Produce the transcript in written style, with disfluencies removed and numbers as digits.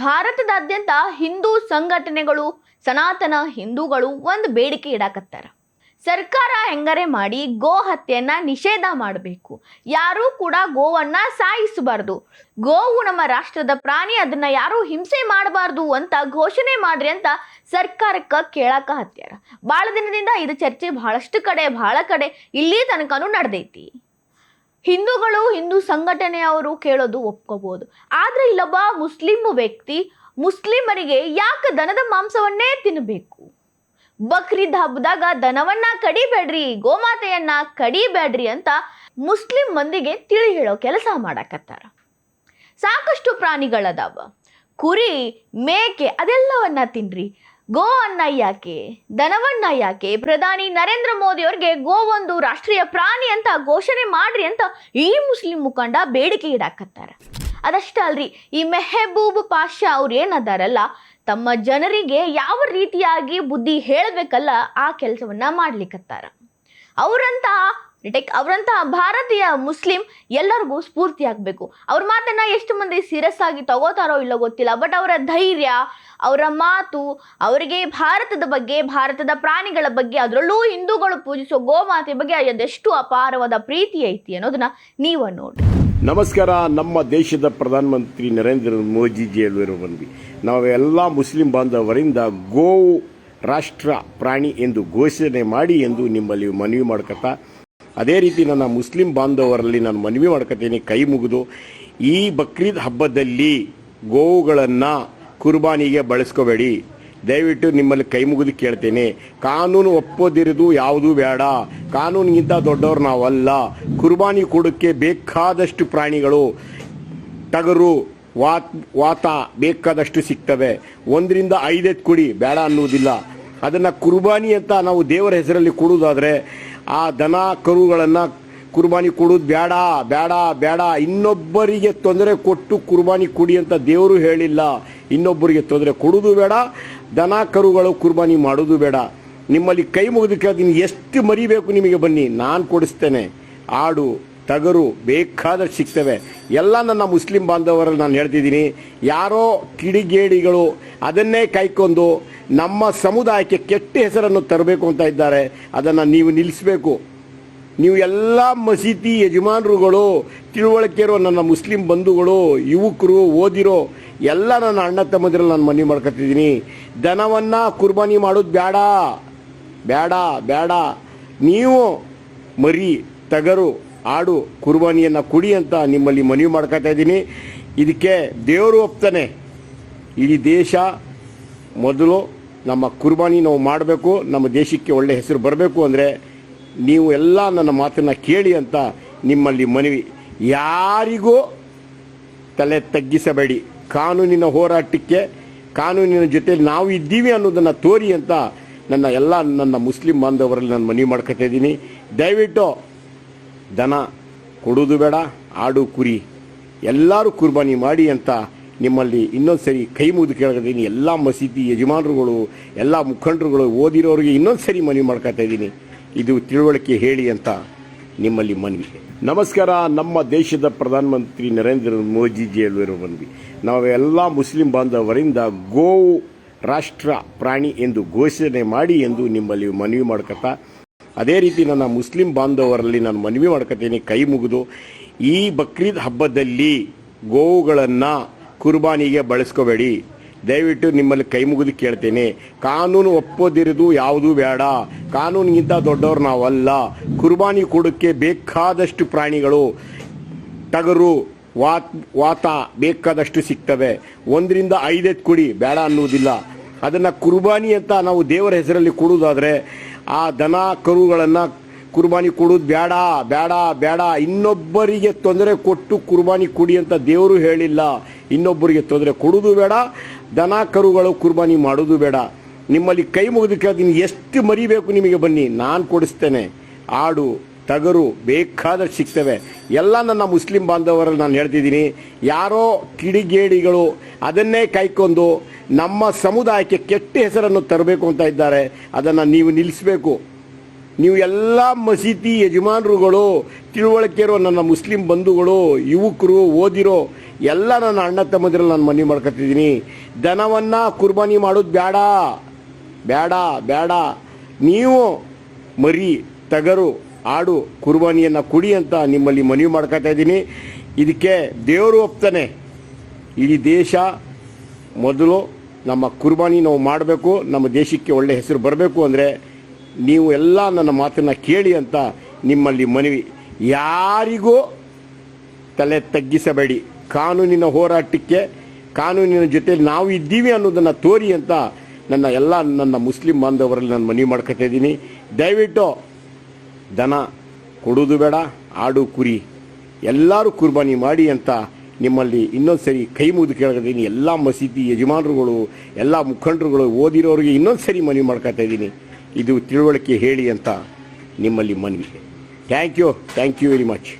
ಭಾರತದಾದ್ಯಂತ ಹಿಂದೂ ಸಂಘಟನೆಗಳು ಸನಾತನ ಹಿಂದೂಗಳು ಒಂದು ಬೇಡಿಕೆ ಇಡಾಕತ್ತಾರ. ಸರ್ಕಾರ ಹೆಂಗರೆ ಮಾಡಿ ಗೋ ಹತ್ಯೆಯನ್ನ ನಿಷೇಧ ಮಾಡಬೇಕು. ಯಾರೂ ಕೂಡ ಗೋವನ್ನ ಸಾಯಿಸಬಾರ್ದು. ಗೋವು ನಮ್ಮ ರಾಷ್ಟ್ರದ ಪ್ರಾಣಿ, ಅದನ್ನ ಯಾರೂ ಹಿಂಸೆ ಮಾಡಬಾರ್ದು ಅಂತ ಘೋಷಣೆ ಮಾಡ್ರಿ ಅಂತ ಸರ್ಕಾರಕ್ಕೆ ಕೇಳಾಕ ಹತ್ಯಾರ. ಬಹಳ ದಿನದಿಂದ ಇದು ಚರ್ಚೆ ಬಹಳ ಕಡೆ ಇಲ್ಲಿ ತನಕನೂ ನಡೆದೈತಿ. ಹಿಂದೂಗಳು ಹಿಂದೂ ಸಂಘಟನೆಯವರು ಕೇಳೋದು ಒಪ್ಕೋಬಹುದು. ಆದ್ರೆ ಇಲ್ಲೊಬ್ಬ ಮುಸ್ಲಿಂ ವ್ಯಕ್ತಿ ಮುಸ್ಲಿಮರಿಗೆ ಯಾಕೆ ದನದ ಮಾಂಸವನ್ನೇ ತಿನ್ನಬೇಕು? ಬಕ್ರೀದ್ ಹಬ್ಬದಾಗ ದನವನ್ನ ಕಡಿಬೇಡ್ರಿ, ಗೋಮಾತೆಯನ್ನ ಕಡಿಬೇಡ್ರಿ ಅಂತ ಮುಸ್ಲಿಂ ಮಂದಿಗೆ ತಿಳಿ ಹೇಳೋ ಕೆಲಸ ಮಾಡಕತ್ತಾರ. ಸಾಕಷ್ಟು ಪ್ರಾಣಿಗಳದಾವ, ಕುರಿ ಮೇಕೆ ಅದೆಲ್ಲವನ್ನ ತಿನ್ರಿ, ಗೋ ಅನ್ನ ಯಾಕೆ, ದನವನ್ನ ಯಾಕೆ? ಪ್ರಧಾನಿ ನರೇಂದ್ರ ಮೋದಿ ಅವ್ರಿಗೆ ಗೋ ಒಂದು ರಾಷ್ಟ್ರೀಯ ಪ್ರಾಣಿ ಅಂತ ಘೋಷಣೆ ಮಾಡ್ರಿ ಅಂತ ಈ ಮುಸ್ಲಿಂ ಮುಖಂಡ ಬೇಡಿಕೆ ಇಡಾಕತ್ತಾರ. ಅದಷ್ಟ ಅಲ್ರಿ, ಈ ಮೆಹಬೂಬ್ ಪಾಷಾ ಅವ್ರು ಏನದಾರಲ್ಲ, ತಮ್ಮ ಜನರಿಗೆ ಯಾವ ರೀತಿಯಾಗಿ ಬುದ್ಧಿ ಹೇಳಬೇಕಲ್ಲ ಆ ಕೆಲಸವನ್ನ ಮಾಡ್ಲಿಕ್ಕತ್ತಾರ. ಅವರಂತಹ ಭಾರತೀಯ ಮುಸ್ಲಿಂ ಎಲ್ಲರಿಗೂ ಸ್ಫೂರ್ತಿ ಆಗ್ಬೇಕು. ಅವ್ರ ಮಾತನ್ನ ಎಷ್ಟು ಮಂದಿ ಸೀರಿಯಸ್ ಆಗಿ ತಗೋತಾರೋ ಇಲ್ಲೋ ಗೊತ್ತಿಲ್ಲ. ಬಟ್ ಅವರ ಧೈರ್ಯ, ಅವರ ಮಾತು, ಅವರಿಗೆ ಭಾರತದ ಬಗ್ಗೆ, ಭಾರತದ ಪ್ರಾಣಿಗಳ ಬಗ್ಗೆ, ಅದರಲ್ಲೂ ಹಿಂದೂಗಳು ಪೂಜಿಸೋ ಗೋಮಾತೆ ಬಗ್ಗೆ ಅದೆಷ್ಟು ಅಪಾರವಾದ ಪ್ರೀತಿ ಐತಿ ಅನ್ನೋದನ್ನ ನೀವು ನೋಡಿ. ನಮಸ್ಕಾರ. ನಮ್ಮ ದೇಶದ ಪ್ರಧಾನಮಂತ್ರಿ ನರೇಂದ್ರ ಮೋದಿಜಿಯವರು ಬಂದ್ವಿ. ನಾವೆಲ್ಲ ಮುಸ್ಲಿಂ ಬಾಂಧವರಿಂದ ಗೋವು ರಾಷ್ಟ್ರ ಪ್ರಾಣಿ ಎಂದು ಘೋಷಣೆ ಮಾಡಿ ಎಂದು ನಿಮ್ಮಲ್ಲಿ ಮನವಿ ಮಾಡ್ಕತ್ತಾ, ಅದೇ ರೀತಿ ನನ್ನ ಮುಸ್ಲಿಂ ಬಾಂಧವರಲ್ಲಿ ನಾನು ಮನವಿ ಮಾಡ್ಕೊತೀನಿ, ಕೈ ಮುಗಿದು ಈ ಬಕ್ರೀದ್ ಹಬ್ಬದಲ್ಲಿ ಗೋವುಗಳನ್ನು ಕುರ್ಬಾನಿಗೆ ಬಳಸ್ಕೋಬೇಡಿ. ದಯವಿಟ್ಟು ನಿಮ್ಮಲ್ಲಿ ಕೈ ಮುಗಿದು ಕೇಳ್ತೇನೆ. ಕಾನೂನು ಒಪ್ಪೋದಿರೋದು ಯಾವುದೂ ಬೇಡ. ಕಾನೂನಿಗಿಂತ ದೊಡ್ಡವ್ರು ನಾವಲ್ಲ. ಕುರ್ಬಾನಿ ಕೊಡೋಕ್ಕೆ ಬೇಕಾದಷ್ಟು ಪ್ರಾಣಿಗಳು, ಟಗರು, ವಾತ ಬೇಕಾದಷ್ಟು ಸಿಗ್ತವೆ. 1-5 ಕೊಡಿ, ಬೇಡ ಅನ್ನುವುದಿಲ್ಲ. ಅದನ್ನು ಕುರ್ಬಾನಿ ಅಂತ ನಾವು ದೇವರ ಹೆಸರಲ್ಲಿ ಕೊಡುವುದಾದರೆ ಆ ದನ ಕರುಗಳನ್ನು ಕುರ್ಬಾನಿ ಕೊಡೋದು ಬೇಡ ಬೇಡ ಬೇಡ. ಇನ್ನೊಬ್ಬರಿಗೆ ತೊಂದರೆ ಕೊಟ್ಟು ಕುರ್ಬಾನಿ ಕೊಡಿ ಅಂತ ದೇವರು ಹೇಳಿಲ್ಲ. ಇನ್ನೊಬ್ಬರಿಗೆ ತೊಂದರೆ ಕೊಡೋದು ಬೇಡ, ದನ ಕರುಗಳು ಕುರ್ಬಾನಿ ಮಾಡೋದು ಬೇಡ. ನಿಮ್ಮಲ್ಲಿ ಕೈ ಮುಗಿದು ಕೇಳ್ತೀನಿ, ಎಷ್ಟು ಮರಿಬೇಕು ನಿಮಗೆ ಬನ್ನಿ, ನಾನು ಕೊಡಿಸ್ತೇನೆ. ಆಡು, ಟಗರು ಬೇಕಾದಷ್ಟು ಸಿಗ್ತವೆ. ಎಲ್ಲ ನನ್ನ ಮುಸ್ಲಿಂ ಬಾಂಧವರಲ್ಲಿ ನಾನು ಹೇಳ್ತಿದ್ದೀನಿ, ಯಾರೋ ಕಿಡಿಗೇಡಿಗಳು ಅದನ್ನೇ ಕಾಯ್ಕೊಂಡು ನಮ್ಮ ಸಮುದಾಯಕ್ಕೆ ಕೆಟ್ಟ ಹೆಸರನ್ನು ತರಬೇಕು ಅಂತ ಇದ್ದಾರೆ. ಅದನ್ನು ನೀವು ನಿಲ್ಲಿಸಬೇಕು. ನೀವು ಎಲ್ಲ ಮಸೀದಿ ಯಜಮಾನರುಗಳು, ತಿಳುವಳಿಕೆ ಇರೋ ನನ್ನ ಮುಸ್ಲಿಂ ಬಂಧುಗಳು, ಯುವಕರು, ಓದಿರೋ ಎಲ್ಲ ನನ್ನ ಅಣ್ಣ ತಮ್ಮದಿರಲ್ಲಿ ನಾನು ಮನವಿ ಮಾಡ್ಕೊತಿದ್ದೀನಿ, ದನವನ್ನು ಕುರ್ಬಾನಿ ಮಾಡೋದು ಬೇಡ ಬೇಡ ಬೇಡ. ನೀವು ಮರಿ, ಟಗರು, ಆಡು ಕುರ್ಬಾನಿಯನ್ನು ಕೊಡಿ ಅಂತ ನಿಮ್ಮಲ್ಲಿ ಮನವಿ ಮಾಡ್ಕೊತಾ ಇದ್ದೀನಿ. ಇದಕ್ಕೆ ದೇವರು ಒಪ್ತಾನೆ. ಇಡೀ ದೇಶ ಮೊದಲು ನಮ್ಮ ಕುರ್ಬಾನಿ ನಾವು ಮಾಡಬೇಕು, ನಮ್ಮ ದೇಶಕ್ಕೆ ಒಳ್ಳೆ ಹೆಸರು ಬರಬೇಕು ಅಂದರೆ ನೀವು ಎಲ್ಲ ನನ್ನ ಮಾತನ್ನು ಕೇಳಿ ಅಂತ ನಿಮ್ಮಲ್ಲಿ ಮನವಿ. ಯಾರಿಗೂ ತಲೆ ತಗ್ಗಿಸಬೇಡಿ. ಕಾನೂನಿನ ಹೋರಾಟಕ್ಕೆ, ಕಾನೂನಿನ ಜೊತೆಯಲ್ಲಿ ನಾವು ಇದ್ದೀವಿ ಅನ್ನೋದನ್ನು ತೋರಿ ಅಂತ ನನ್ನ ಮುಸ್ಲಿಂ ಬಾಂಧವರಲ್ಲಿ ನಾನು ಮನವಿ ಮಾಡ್ಕೊತಾ ಇದ್ದೀನಿ. ದಯವಿಟ್ಟು ದನ ಕೊಡೋದು ಬೇಡ, ಆಡು ಕುರಿ ಎಲ್ಲರೂ ಕುರ್ಬಾನಿ ಮಾಡಿ ಅಂತ ನಿಮ್ಮಲ್ಲಿ ಇನ್ನೊಂದು ಸರಿ ಕೈ ಮುಗಿದು ಕೇಳ್ಕೊತೀನಿ. ಎಲ್ಲ ಮಸೀದಿ ಯಜಮಾನರುಗಳು, ಎಲ್ಲ ಮುಖಂಡರುಗಳು, ಓದಿರೋರಿಗೆ ಇನ್ನೊಂದು ಸರಿ ಮನವಿ ಮಾಡ್ಕೊತಾ ಇದ್ದೀನಿ, ಇದು ತಿಳುವಳಿಕೆ ಹೇಳಿ ಅಂತ ನಿಮ್ಮಲ್ಲಿ ಮನವಿ. ನಮಸ್ಕಾರ. ನಮ್ಮ ದೇಶದ ಪ್ರಧಾನಮಂತ್ರಿ ನರೇಂದ್ರ ಮೋದಿಜಿಯವರು ಬಂದ್ವಿ. ನಾವೆಲ್ಲ ಮುಸ್ಲಿಂ ಬಾಂಧವರಿಂದ ಗೋವು ರಾಷ್ಟ್ರ ಪ್ರಾಣಿ ಎಂದು ಘೋಷಣೆ ಮಾಡಿ ಎಂದು ನಿಮ್ಮಲ್ಲಿ ಮನವಿ ಮಾಡ್ಕೊತಾ, ಅದೇ ರೀತಿ ನನ್ನ ಮುಸ್ಲಿಂ ಬಾಂಧವರಲ್ಲಿ ನಾನು ಮನವಿ ಮಾಡ್ಕೊತೀನಿ, ಕೈ ಮುಗಿದು ಈ ಬಕ್ರೀದ್ ಹಬ್ಬದಲ್ಲಿ ಗೋವುಗಳನ್ನು ಕುರ್ಬಾನಿಗೆ ಬಳಸ್ಕೋಬೇಡಿ. ದಯವಿಟ್ಟು ನಿಮ್ಮಲ್ಲಿ ಕೈ ಮುಗಿದು ಕೇಳ್ತೇನೆ. ಕಾನೂನು ಒಪ್ಪೋದಿರೋದು ಯಾವುದೂ ಬೇಡ. ಕಾನೂನಿಗಿಂತ ದೊಡ್ಡವ್ರು ನಾವಲ್ಲ. ಕುರ್ಬಾನಿ ಕೊಡೋಕ್ಕೆ ಬೇಕಾದಷ್ಟು ಪ್ರಾಣಿಗಳು, ಟಗರು, ವಾತ ಬೇಕಾದಷ್ಟು ಸಿಗ್ತವೆ. 1-5 ಕೊಡಿ, ಬೇಡ ಅನ್ನುವುದಿಲ್ಲ. ಅದನ್ನು ಕುರ್ಬಾನಿ ಅಂತ ನಾವು ದೇವರ ಹೆಸರಲ್ಲಿ ಕೊಡುವುದಾದರೆ ಆ ದನ ಕರುಗಳನ್ನು ಕುರ್ಬಾನಿ ಕೊಡೋದು ಬೇಡ ಬೇಡ ಬೇಡ. ಇನ್ನೊಬ್ಬರಿಗೆ ತೊಂದರೆ ಕೊಟ್ಟು ಕುರ್ಬಾನಿ ಕೊಡಿ ಅಂತ ದೇವರು ಹೇಳಿಲ್ಲ. ಇನ್ನೊಬ್ಬರಿಗೆ ತೊಂದರೆ ಕೊಡೋದು ಬೇಡ, ದನ ಕರುಗಳು ಕುರ್ಬಾನಿ ಮಾಡೋದು ಬೇಡ. ನಿಮ್ಮಲ್ಲಿ ಕೈ ಮುಗಿದು ಕೇಳ್ತೀನಿ, ಎಷ್ಟು ಮರಿಬೇಕು ನಿಮಗೆ ಬನ್ನಿ, ನಾನು ಕೊಡಿಸ್ತೇನೆ. ಆಡು, ಟಗರು ಬೇಕಾದಷ್ಟು ಸಿಗ್ತವೆ. ಎಲ್ಲ ನನ್ನ ಮುಸ್ಲಿಂ ಬಾಂಧವರಲ್ಲಿ ನಾನು ಹೇಳ್ತಿದ್ದೀನಿ, ಯಾರೋ ಕಿಡಿಗೇಡಿಗಳು ಅದನ್ನೇ ಕಾಯ್ಕೊಂಡು ನಮ್ಮ ಸಮುದಾಯಕ್ಕೆ ಕೆಟ್ಟ ಹೆಸರನ್ನು ತರಬೇಕು ಅಂತ ಇದ್ದಾರೆ. ಅದನ್ನು ನೀವು ನಿಲ್ಲಿಸಬೇಕು. ನೀವು ಎಲ್ಲ ಮಸೀದಿ ಯಜಮಾನರುಗಳು, ತಿಳುವಳಿಕೆ ಇರೋ ನನ್ನ ಮುಸ್ಲಿಂ ಬಂಧುಗಳು, ಯುವಕರು, ಓದಿರೋ ಎಲ್ಲ ನನ್ನ ಅಣ್ಣ ತಮ್ಮದಿರಲ್ಲಿ ನಾನು ಮನವಿ ಮಾಡ್ಕೊತಿದ್ದೀನಿ. ದನವನ್ನು ಕುರ್ಬಾನಿ ಮಾಡೋದು ಬೇಡ ಬೇಡ ಬೇಡ. ನೀವು ಮರಿ, ಟಗರು, ಆಡು ಕುರ್ಬಾನಿಯನ್ನು ಕೊಡಿ ಅಂತ ನಿಮ್ಮಲ್ಲಿ ಮನವಿ ಮಾಡ್ಕೊತಾ ಇದ್ದೀನಿ. ಇದಕ್ಕೆ ದೇವರು ಒಪ್ತಾನೆ. ಇಡೀ ದೇಶ ಮೊದಲು ನಮ್ಮ ಕುರ್ಬಾನಿ ನಾವು ಮಾಡಬೇಕು, ನಮ್ಮ ದೇಶಕ್ಕೆ ಒಳ್ಳೆ ಹೆಸರು ಬರಬೇಕು ಅಂದರೆ ನೀವು ಎಲ್ಲ ನನ್ನ ಮಾತನ್ನು ಕೇಳಿ ಅಂತ ನಿಮ್ಮಲ್ಲಿ ಮನವಿ. ಯಾರಿಗೂ ತಲೆ ತಗ್ಗಿಸಬೇಡಿ. ಕಾನೂನಿನ ಹೋರಾಟಕ್ಕೆ, ಕಾನೂನಿನ ಜೊತೆಯಲ್ಲಿ ನಾವು ಇದ್ದೀವಿ ಅನ್ನೋದನ್ನು ತೋರಿ ಅಂತ ನನ್ನ ಮುಸ್ಲಿಂ ಬಾಂಧವರಲ್ಲಿ ನಾನು ಮನವಿ ಮಾಡ್ಕೊತಾ ಇದ್ದೀನಿ. ದಯವಿಟ್ಟು ದನ ಕೊಡೋದು ಬೇಡ, ಆಡು ಕುರಿ ಎಲ್ಲರೂ ಕುರ್ಬಾನಿ ಮಾಡಿ ಅಂತ ನಿಮ್ಮಲ್ಲಿ ಇನ್ನೊಂದು ಸರಿ ಕೈ ಮುಗಿದು ಕೇಳ್ಕೊತೀನಿ. ಎಲ್ಲ ಮಸೀದಿ ಯಜಮಾನರುಗಳು, ಎಲ್ಲ ಮುಖಂಡರುಗಳು, ಓದಿರೋರಿಗೆ ಇನ್ನೊಂದು ಸರಿ ಮನವಿ ಮಾಡ್ಕೊತಾ ಇದ್ದೀನಿ. ಇದು ತಿಳುವಳಿಕೆ ಹೇಳಿ ಅಂತ ನಿಮ್ಮಲ್ಲಿ ಮನವಿ. Thank you very much.